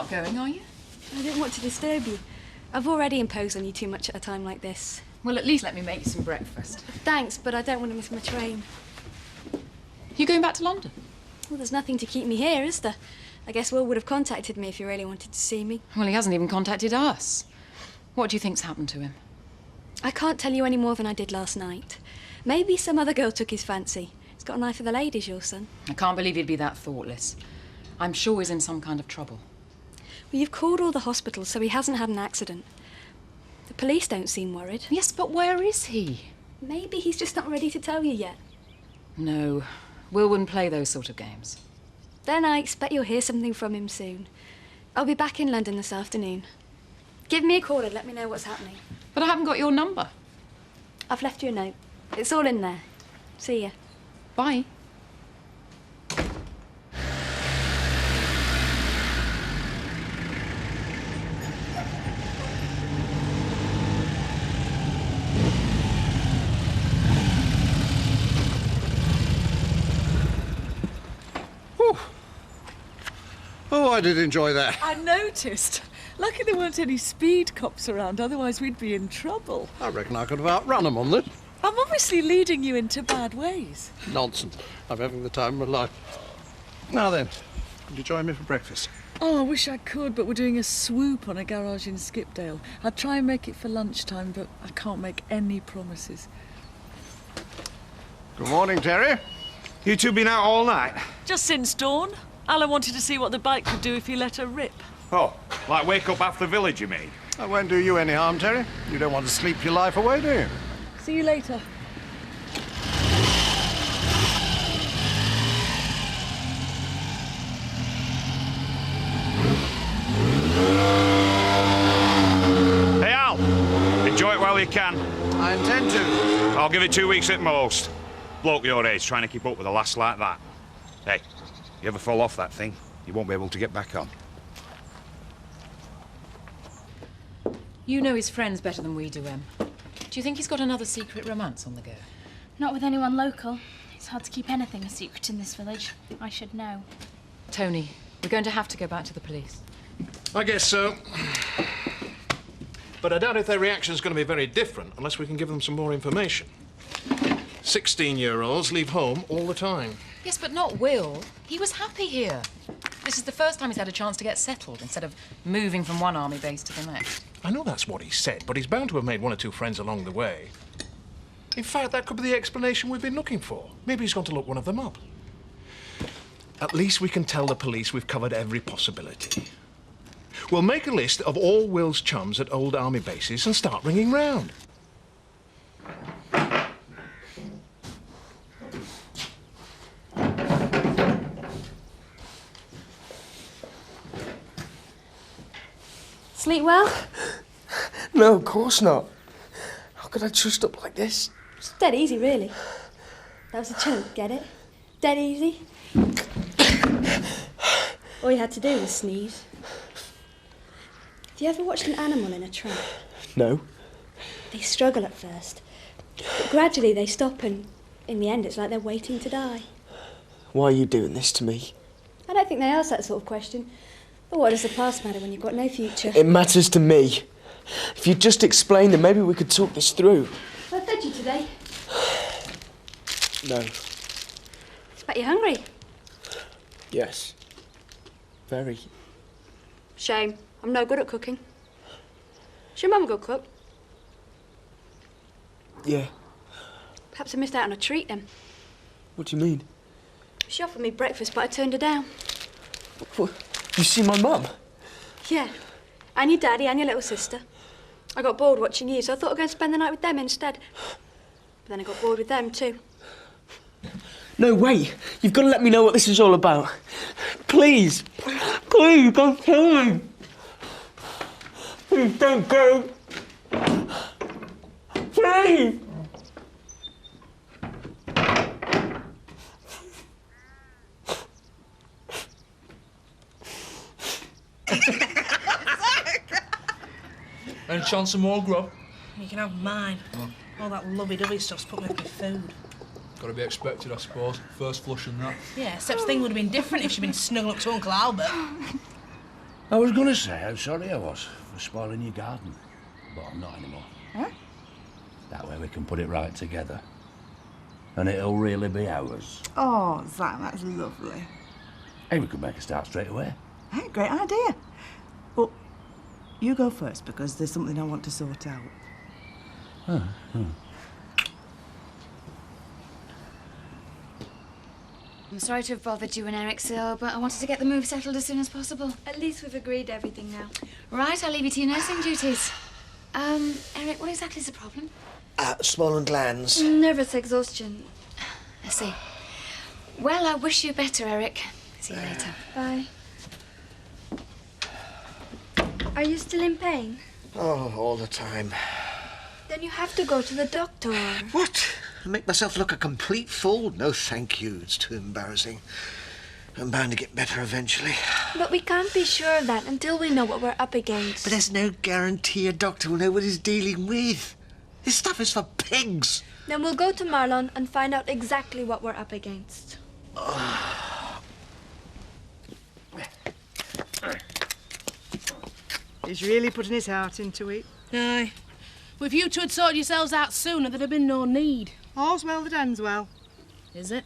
not going, are you? I didn't want to disturb you. I've already imposed on you too much at a time like this. Well, at least let me make you some breakfast. Thanks, but I don't want to miss my train. You going back to London? Well, there's nothing to keep me here, is there? I guess Will would have contacted me if he really wanted to see me. Well, he hasn't even contacted us. What do you think's happened to him? I can't tell you any more than I did last night. Maybe some other girl took his fancy. He's got an eye for the ladies, your son. I can't believe he'd be that thoughtless. I'm sure he's in some kind of trouble. Well, you've called all the hospitals, so he hasn't had an accident. The police don't seem worried. Yes, but where is he? Maybe he's just not ready to tell you yet. No, Will wouldn't play those sort of games. Then I expect you'll hear something from him soon. I'll be back in London this afternoon. Give me a call and let me know what's happening. But I haven't got your number. I've left you a note. It's all in there. See ya. Bye. Oh, I did enjoy that. I noticed. Lucky there weren't any speed cops around, otherwise we'd be in trouble. I reckon I could have outrun them on this. I'm obviously leading you into bad ways. Nonsense. I'm having the time of my life. Now then, could you join me for breakfast? Oh, I wish I could, but we're doing a swoop on a garage in Skipdale. I'd try and make it for lunchtime, but I can't make any promises. Good morning, Terry. You two been out all night? Just since dawn. Alan wanted to see what the bike could do if he let her rip. Oh, like wake up half the village, you mean? That won't do you any harm, Terry. You don't want to sleep your life away, do you? See you later. Hey, Al, enjoy it while you can. I intend to. I'll give it 2 weeks at most. Bloke your age trying to keep up with a lass like that. Hey, you ever fall off that thing, you won't be able to get back on. You know his friends better than we do, Em. Do you think he's got another secret romance on the go? Not with anyone local. It's hard to keep anything a secret in this village. I should know. Tony, we're going to have to go back to the police. I guess so. But I doubt if their reaction's going to be very different unless we can give them some more information. 16-year-olds leave home all the time. Yes, but not Will. He was happy here. This is the first time he's had a chance to get settled instead of moving from one army base to the next. I know that's what he said, but he's bound to have made one or two friends along the way. In fact, that could be the explanation we've been looking for. Maybe he's gone to look one of them up. At least we can tell the police we've covered every possibility. We'll make a list of all Will's chums at old army bases and start ringing round. Sleep well? No, of course not. How could I trust up like this? It's dead easy, really. That was a choke, get it? Dead easy. All you had to do was sneeze. Have you ever watched an animal in a trap? No. They struggle at first, but gradually they stop and in the end it's like they're waiting to die. Why are you doing this to me? I don't think they ask that sort of question. But what does the past matter when you've got no future? It matters to me. If you'd just explain, then maybe we could talk this through. I fed you today. No. Bet you're hungry. Yes. Very. Shame. I'm no good at cooking. Is your mum a good cook? Yeah. Perhaps I missed out on a treat then. What do you mean? She offered me breakfast, but I turned her down. What? You see my mum? Yeah. And your daddy and your little sister. I got bored watching you, so I thought I'd go and spend the night with them instead. But then I got bored with them too. No, wait. You've got to let me know what this is all about. Please. Please, don't kill me. Please don't go. Please. Any chance of more grub? You can have mine. Oh. All that lovey-dovey stuff's put me off my food. Gotta be expected, I suppose. First flush and that. Yeah, except thing would have been different if she'd been snuggled up to Uncle Albert. I was going to say how sorry I was for spoiling your garden, but I'm not anymore. Huh? That way we can put it right together. And it'll really be ours. Oh, Zach, that's lovely. Hey, we could make a start straight away. Hey, great idea. Well, you go first, because there's something I want to sort out. I'm sorry to have bothered you and Eric, Sil, but I wanted to get the move settled as soon as possible. At least we've agreed everything now. Right, I'll leave you to your nursing duties. Eric, what exactly is the problem? Swollen glands. Nervous exhaustion. I see. Well, I wish you better, Eric. See you later. Bye. Are you still in pain? Oh, all the time. Then you have to go to the doctor. What? I make myself look a complete fool? No, thank you. It's too embarrassing. I'm bound to get better eventually. But we can't be sure of that until we know what we're up against. But there's no guarantee a doctor will know what he's dealing with. This stuff is for pigs. Then we'll go to Marlon and find out exactly what we're up against. He's really putting his heart into it. Aye. Well, if you two had sorted yourselves out sooner, there'd have been no need. All's well that ends well. Is it?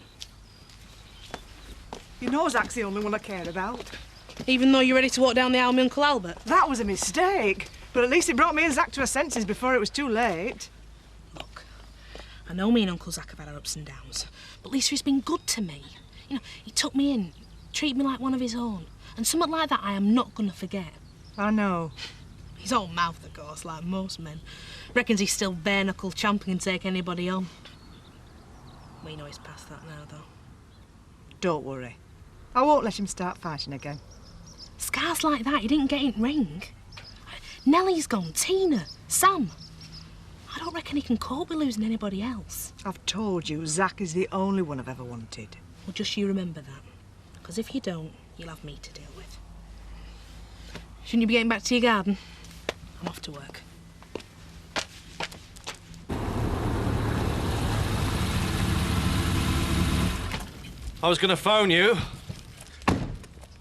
You know Zach's the only one I care about. Even though you're ready to walk down the aisle with Uncle Albert? That was a mistake. But at least it brought me and Zach to our senses before it was too late. Look, I know me and Uncle Zach have had our ups and downs, but Lisa has been good to me. You know, he took me in, treated me like one of his own. And something like that I am not going to forget. I know. His old mouth, of course, like most men. Reckons he's still bare-knuckle champ and can take anybody on. We know he's past that now, though. Don't worry. I won't let him start fighting again. Scars like that, he didn't get in ring. Nellie's gone, Tina, Sam. I don't reckon he can cope with losing anybody else. I've told you, Zach is the only one I've ever wanted. Well, just you remember that. Because if you don't, you'll have me to deal with. Shouldn't you be getting back to your garden? I'm off to work. I was going to phone you.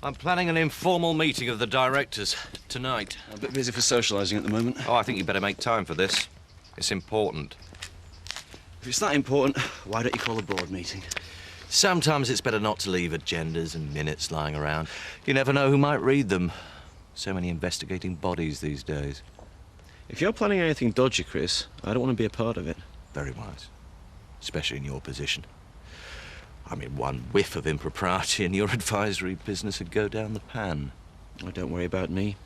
I'm planning an informal meeting of the directors tonight. I'm a bit busy for socialising at the moment. Oh, I think you better make time for this. It's important. If it's that important, why don't you call a board meeting? Sometimes it's better not to leave agendas and minutes lying around. You never know who might read them. So many investigating bodies these days. If you're planning anything dodgy, Chris, I don't want to be a part of it. Very wise. Especially in your position. I mean, one whiff of impropriety in your advisory business would go down the pan. Oh, don't worry about me.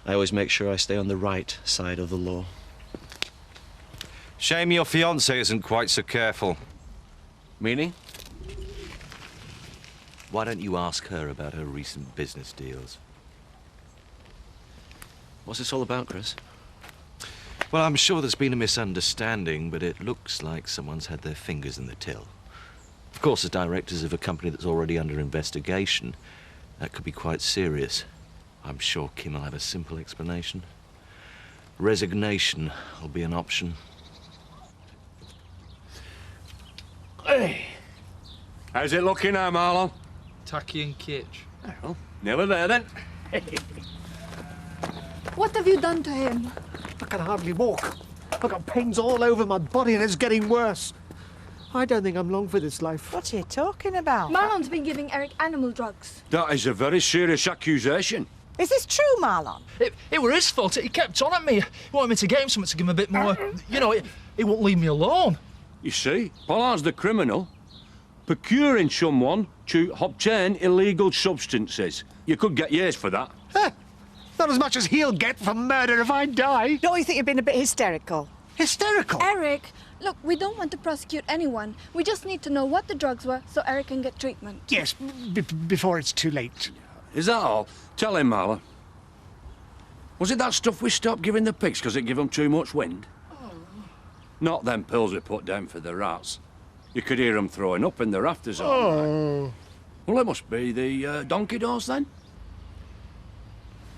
I always make sure I stay on the right side of the law. Shame your fiancée isn't quite so careful. Meaning? Why don't you ask her about her recent business deals? What's this all about, Chris? Well, I'm sure there's been a misunderstanding, but it looks like someone's had their fingers in the till. Of course, as directors of a company that's already under investigation, that could be quite serious. I'm sure Kim will have a simple explanation. Resignation will be an option. Hey! How's it looking now, Marlon? Tacky and kitsch. Well, never there then. What have you done to him? I can hardly walk. I've got pains all over my body and it's getting worse. I don't think I'm long for this life. What are you talking about? Marlon's been giving Eric animal drugs. That is a very serious accusation. Is this true, Marlon? It were his fault. He kept on at me. He wanted me to get him something to give him a bit more. You know, he won't leave me alone. You see, Pollard's the criminal. Procuring someone to obtain illegal substances. You could get years for that. Not as much as he'll get for murder if I die. Don't you think you're being a bit hysterical? Hysterical? Eric, look, we don't want to prosecute anyone. We just need to know what the drugs were so Eric can get treatment. Yes, before it's too late. Is that all? Tell him, Marla. Was it that stuff we stopped giving the pigs because it gave them too much wind? Oh. Not them pills we put down for the rats. You could hear them throwing up in the rafters all night. Well, it must be the donkey dose then.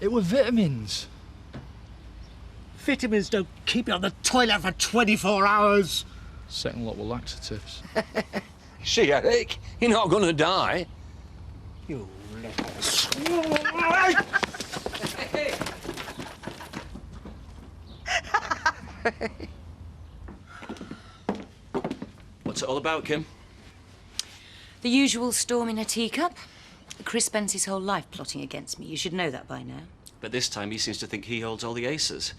It were vitamins. Vitamins don't keep you on the toilet for 24 hours. Second lot were laxatives. See, Eric, you're not going to die. You little... What's it all about, Kim? The usual storm in a teacup. Chris spends his whole life plotting against me. You should know that by now. But this time he seems to think he holds all the aces.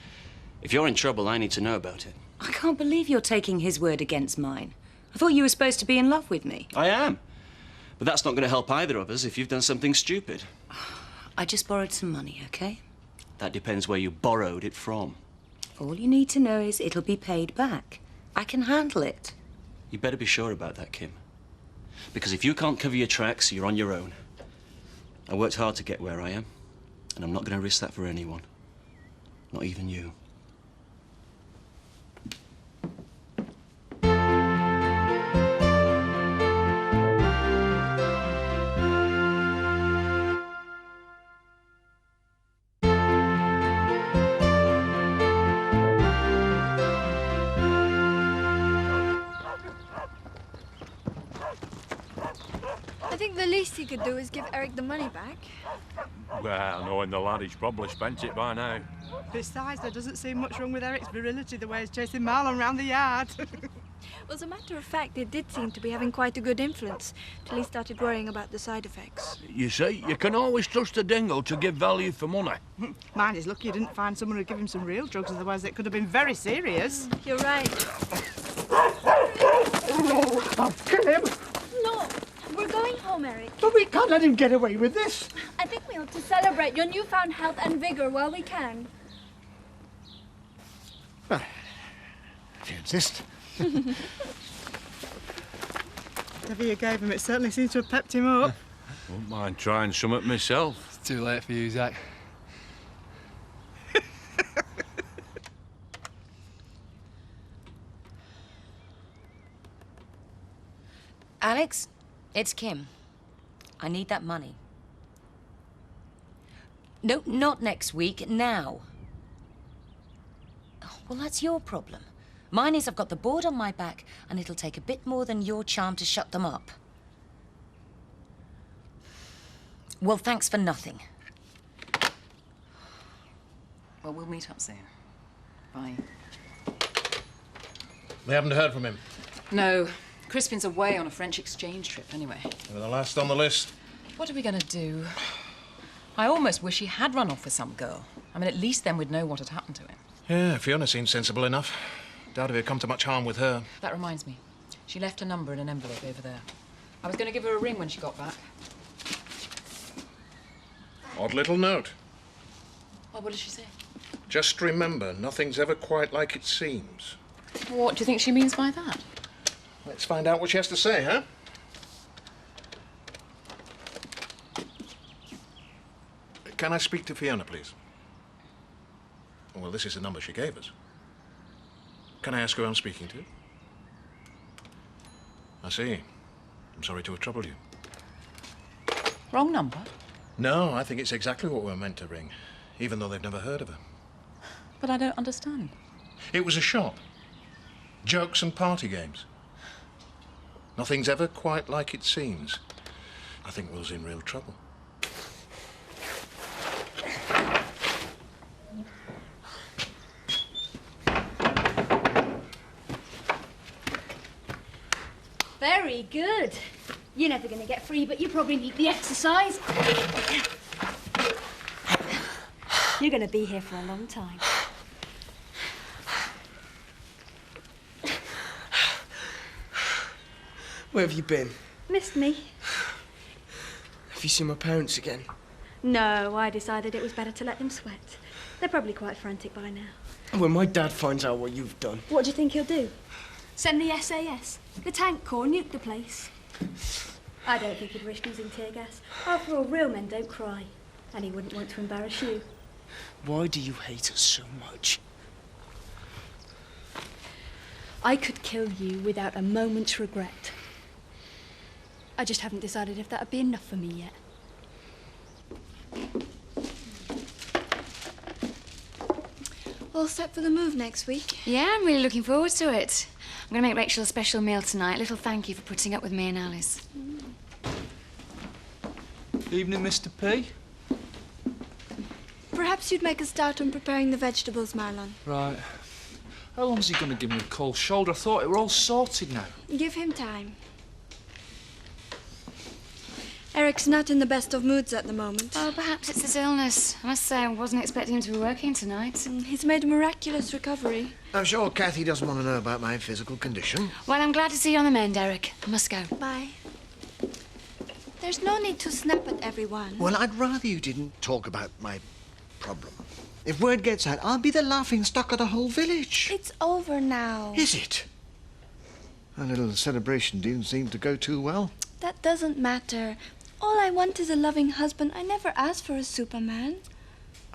If you're in trouble, I need to know about it. I can't believe you're taking his word against mine. I thought you were supposed to be in love with me. I am. But that's not going to help either of us if you've done something stupid. I just borrowed some money, okay? That depends where you borrowed it from. All you need to know is it'll be paid back. I can handle it. You better be sure about that, Kim. Because if you can't cover your tracks, you're on your own. I worked hard to get where I am, and I'm not going to risk that for anyone. Not even you. I think the least he could do is give Eric the money back. Well, knowing the lad, he's probably spent it by now. Besides, there doesn't seem much wrong with Eric's virility the way he's chasing Marlon around the yard. Well, as a matter of fact, it did seem to be having quite a good influence, till he started worrying about the side effects. You see, you can always trust a dingo to give value for money. Mind, he's lucky he didn't find someone who'd give him some real drugs, otherwise it could have been very serious. You're right. I'll kill him! No, we're going home, Eric. But we can't let him get away with this. I think we ought to celebrate your newfound health and vigor while we can. Well, if you insist. Whatever you gave him, it certainly seems to have pepped him up. Wouldn't mind trying some myself. It's too late for you, Zach. Alex, it's Kim. I need that money. No, not next week, now. Oh, well, that's your problem. Mine is I've got the board on my back, and it'll take a bit more than your charm to shut them up. Well, thanks for nothing. Well, we'll meet up soon. Bye. They haven't heard from him. No. Crispin's away on a French exchange trip, anyway. They were the last on the list. What are we going to do? I almost wish he had run off with some girl. I mean, at least then we'd know what had happened to him. Yeah, Fiona seems sensible enough. Doubt if he'd come to much harm with her. That reminds me. She left a number in an envelope over there. I was going to give her a ring when she got back. Odd little note. Well, what did she say? Just remember, nothing's ever quite like it seems. What do you think she means by that? Let's find out what she has to say, huh? Can I speak to Fiona, please? Well, this is the number she gave us. Can I ask who I'm speaking to? I see. I'm sorry to have troubled you. Wrong number? No, I think it's exactly what we're meant to ring, even though they've never heard of her. But I don't understand. It was a shop. Jokes and party games. Nothing's ever quite like it seems. I think Will's in real trouble. Very good. You're never going to get free, but you probably need the exercise. You're going to be here for a long time. Where have you been? Missed me? Have you seen my parents again? No, I decided it was better to let them sweat. They're probably quite frantic by now. When my dad finds out what you've done... What do you think he'll do? Send the SAS? The tank corps, nuke the place? I don't think he'd risk using tear gas. After all, real men don't cry. And he wouldn't want to embarrass you. Why do you hate us so much? I could kill you without a moment's regret. I just haven't decided if that'd be enough for me yet. All set for the move next week? Yeah, I'm really looking forward to it. I'm going to make Rachel a special meal tonight. A little thank you for putting up with me and Alice. Evening, Mr. P. Perhaps you'd make a start on preparing the vegetables, Marlon. Right. How long's he going to give me a cold shoulder? I thought it were all sorted now. Give him time. Eric's not in the best of moods at the moment. Oh, perhaps it's his illness. I must say, I wasn't expecting him to be working tonight. He's made a miraculous recovery. I'm sure Kathy doesn't want to know about my physical condition. Well, I'm glad to see you on the mend, Eric. I must go. Bye. There's no need to snap at everyone. Well, I'd rather you didn't talk about my problem. If word gets out, I'll be the laughingstock of the whole village. It's over now. Is it? Our little celebration didn't seem to go too well. That doesn't matter. All I want is a loving husband. I never asked for a Superman.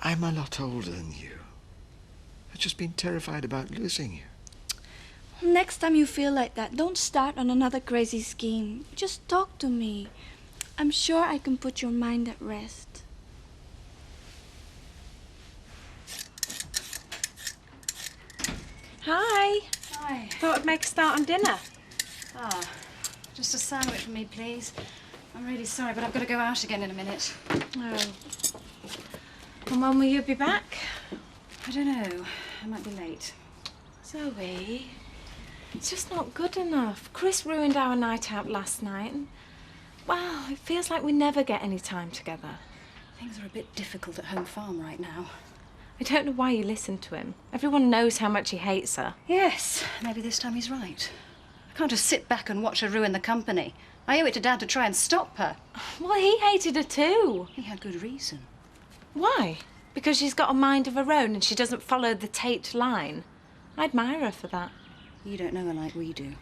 I'm a lot older than you. I've just been terrified about losing you. Next time you feel like that, don't start on another crazy scheme. Just talk to me. I'm sure I can put your mind at rest. Hi. Hi. Thought I'd make a start on dinner. Ah, just a sandwich for me, please. I'm really sorry, but I've got to go out again in a minute. Oh. And when will you be back? I don't know. I might be late. Zoe, it's just not good enough. Chris ruined our night out last night. And, well, it feels like we never get any time together. Things are a bit difficult at home farm right now. I don't know why you listen to him. Everyone knows how much he hates her. Yes, maybe this time he's right. I can't just sit back and watch her ruin the company. I owe it to Dad to try and stop her. Well, he hated her too. He had good reason. Why? Because she's got a mind of her own and she doesn't follow the Tate line. I admire her for that. You don't know her like we do.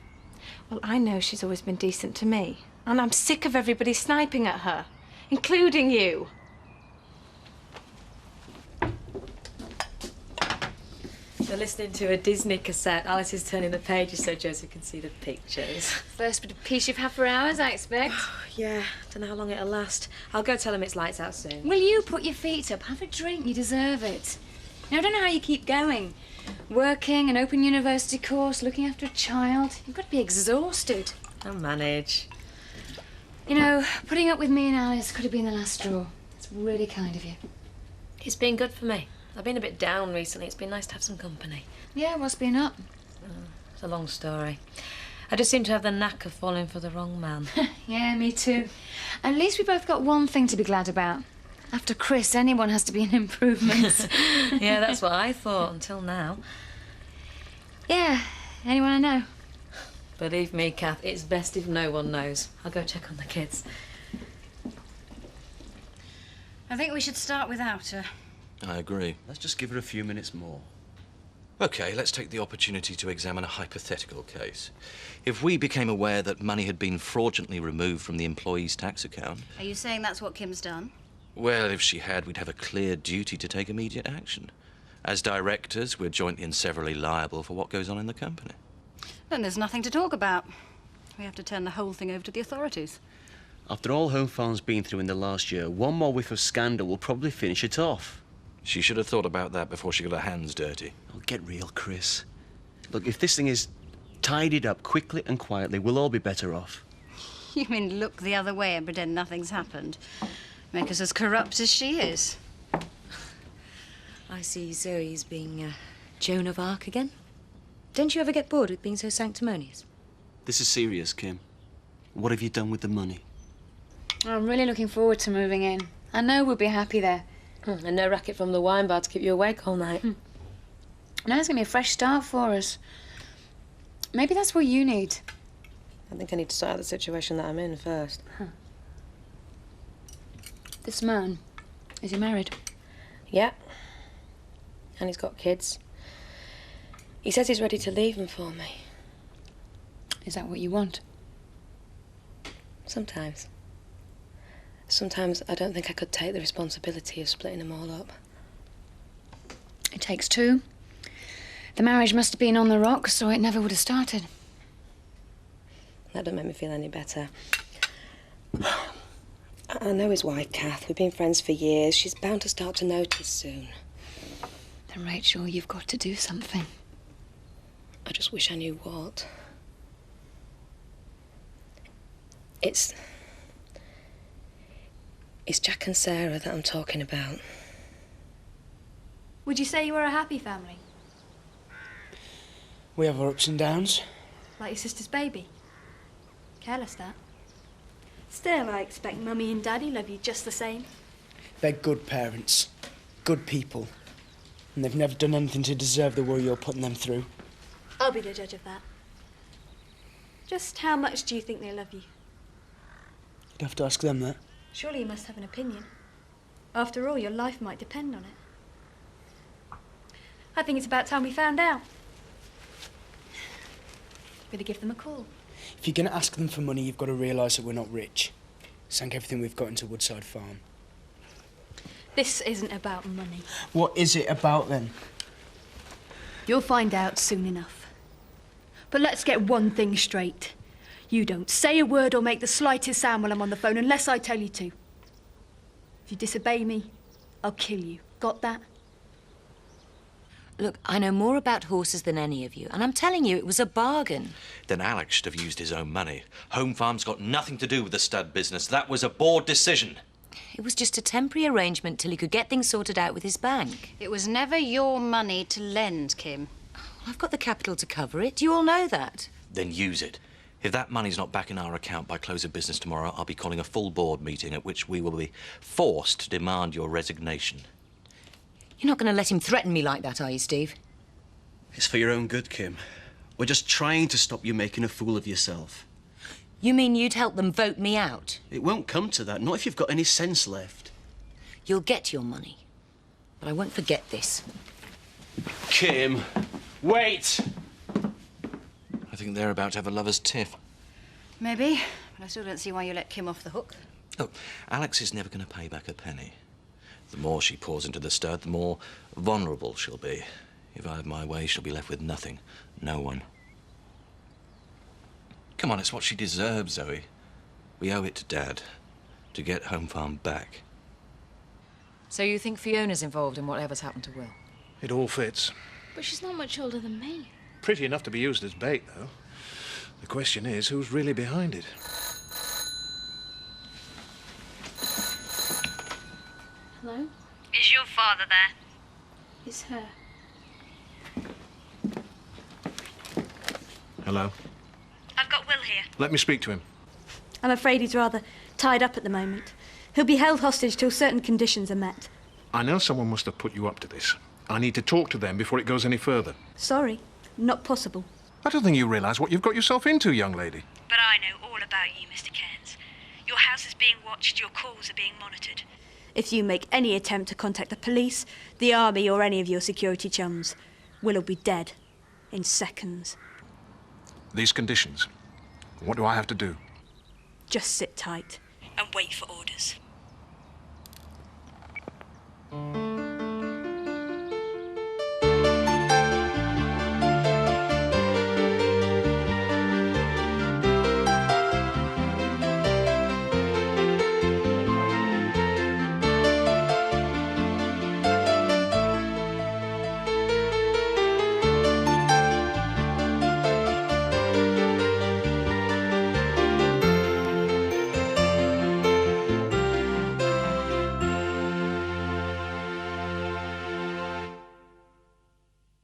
Well, I know she's always been decent to me. And I'm sick of everybody sniping at her, including you. They're listening to a Disney cassette. Alice is turning the pages so Josie can see the pictures. First bit of peace you've had for hours, I expect. Yeah, don't know how long it'll last. I'll go tell him it's lights out soon. Will you put your feet up? Have a drink. You deserve it. Now, I don't know how you keep going. Working, an open university course, looking after a child. You've got to be exhausted. I'll manage. You know, putting up with me and Alice could have been the last straw. It's really kind of you. It's been good for me. I've been a bit down recently. It's been nice to have some company. Yeah, what's been up? It's a long story. I just seem to have the knack of falling for the wrong man. Yeah, me too. At least we both got one thing to be glad about. After Chris, anyone has to be an improvement. Yeah, that's what I thought until now. Yeah, anyone I know? Believe me, Kath, it's best if no one knows. I'll go check on the kids. I think we should start without her. I agree. Let's just give her a few minutes more. OK, let's take the opportunity to examine a hypothetical case. If we became aware that money had been fraudulently removed from the employee's tax account... Are you saying that's what Kim's done? Well, if she had, we'd have a clear duty to take immediate action. As directors, we're jointly and severally liable for what goes on in the company. Then there's nothing to talk about. We have to turn the whole thing over to the authorities. After all Home Farm's been through in the last year, one more whiff of scandal will probably finish it off. She should have thought about that before she got her hands dirty. Oh, get real, Chris. Look, if this thing is tidied up quickly and quietly, we'll all be better off. You mean look the other way and pretend nothing's happened? Make us as corrupt as she is. I see Zoe's being Joan of Arc again. Don't you ever get bored with being so sanctimonious? This is serious, Kim. What have you done with the money? I'm really looking forward to moving in. I know we'll be happy there. And no racket from the wine bar to keep you awake all night. Now it's going to be a fresh start for us. Maybe that's what you need. I think I need to sort out the situation that I'm in first. This man, is he married? Yeah. And he's got kids. He says he's ready to leave them for me. Is that what you want? Sometimes. Sometimes I don't think I could take the responsibility of splitting them all up. It takes two. The marriage must have been on the rocks, or it never would have started. That don't make me feel any better. I know his wife, Kath. We've been friends for years. She's bound to start to notice soon. Then, Rachel, you've got to do something. I just wish I knew what. It's Jack and Sarah that I'm talking about. Would you say you were a happy family? We have our ups and downs. Like your sister's baby. Careless, that. Still, I expect Mummy and Daddy love you just the same. They're good parents. Good people. And they've never done anything to deserve the worry you're putting them through. I'll be the judge of that. Just how much do you think they love you? You'd have to ask them that. Surely you must have an opinion. After all, your life might depend on it. I think it's about time we found out. Better give them a call. If you're going to ask them for money, you've got to realise that we're not rich. Sank everything we've got into Woodside Farm. This isn't about money. What is it about, then? You'll find out soon enough. But let's get one thing straight. You don't say a word or make the slightest sound while I'm on the phone unless I tell you to. If you disobey me, I'll kill you. Got that? Look, I know more about horses than any of you, and I'm telling you, it was a bargain. Then Alex should have used his own money. Home Farm's got nothing to do with the stud business. That was a board decision. It was just a temporary arrangement till he could get things sorted out with his bank. It was never your money to lend, Kim. I've got the capital to cover it. You all know that. Then use it. If that money's not back in our account by close of business tomorrow, I'll be calling a full board meeting at which we will be forced to demand your resignation. You're not going to let him threaten me like that, are you, Steve? It's for your own good, Kim. We're just trying to stop you making a fool of yourself. You mean you'd help them vote me out? It won't come to that, not if you've got any sense left. You'll get your money. But I won't forget this. Kim, wait! I think they're about to have a lover's tiff. Maybe, but I still don't see why you let Kim off the hook. Look, Alex is never going to pay back a penny. The more she pours into the stud, the more vulnerable she'll be. If I have my way, she'll be left with nothing. No one. Come on, it's what she deserves, Zoe. We owe it to Dad to get Home Farm back. So you think Fiona's involved in whatever's happened to Will? It all fits. But she's not much older than me. Pretty enough to be used as bait, though. The question is, who's really behind it? Hello? Is your father there? It's her. Hello? I've got Will here. Let me speak to him. I'm afraid he's rather tied up at the moment. He'll be held hostage till certain conditions are met. I know someone must have put you up to this. I need to talk to them before it goes any further. Sorry, not possible. I don't think you realise what you've got yourself into, young lady. But I know all about you, Mr. Cairns. Your house is being watched, your calls are being monitored. If you make any attempt to contact the police, the army, or any of your security chums, Will'll be dead in seconds. These conditions, what do I have to do? Just sit tight and wait for orders.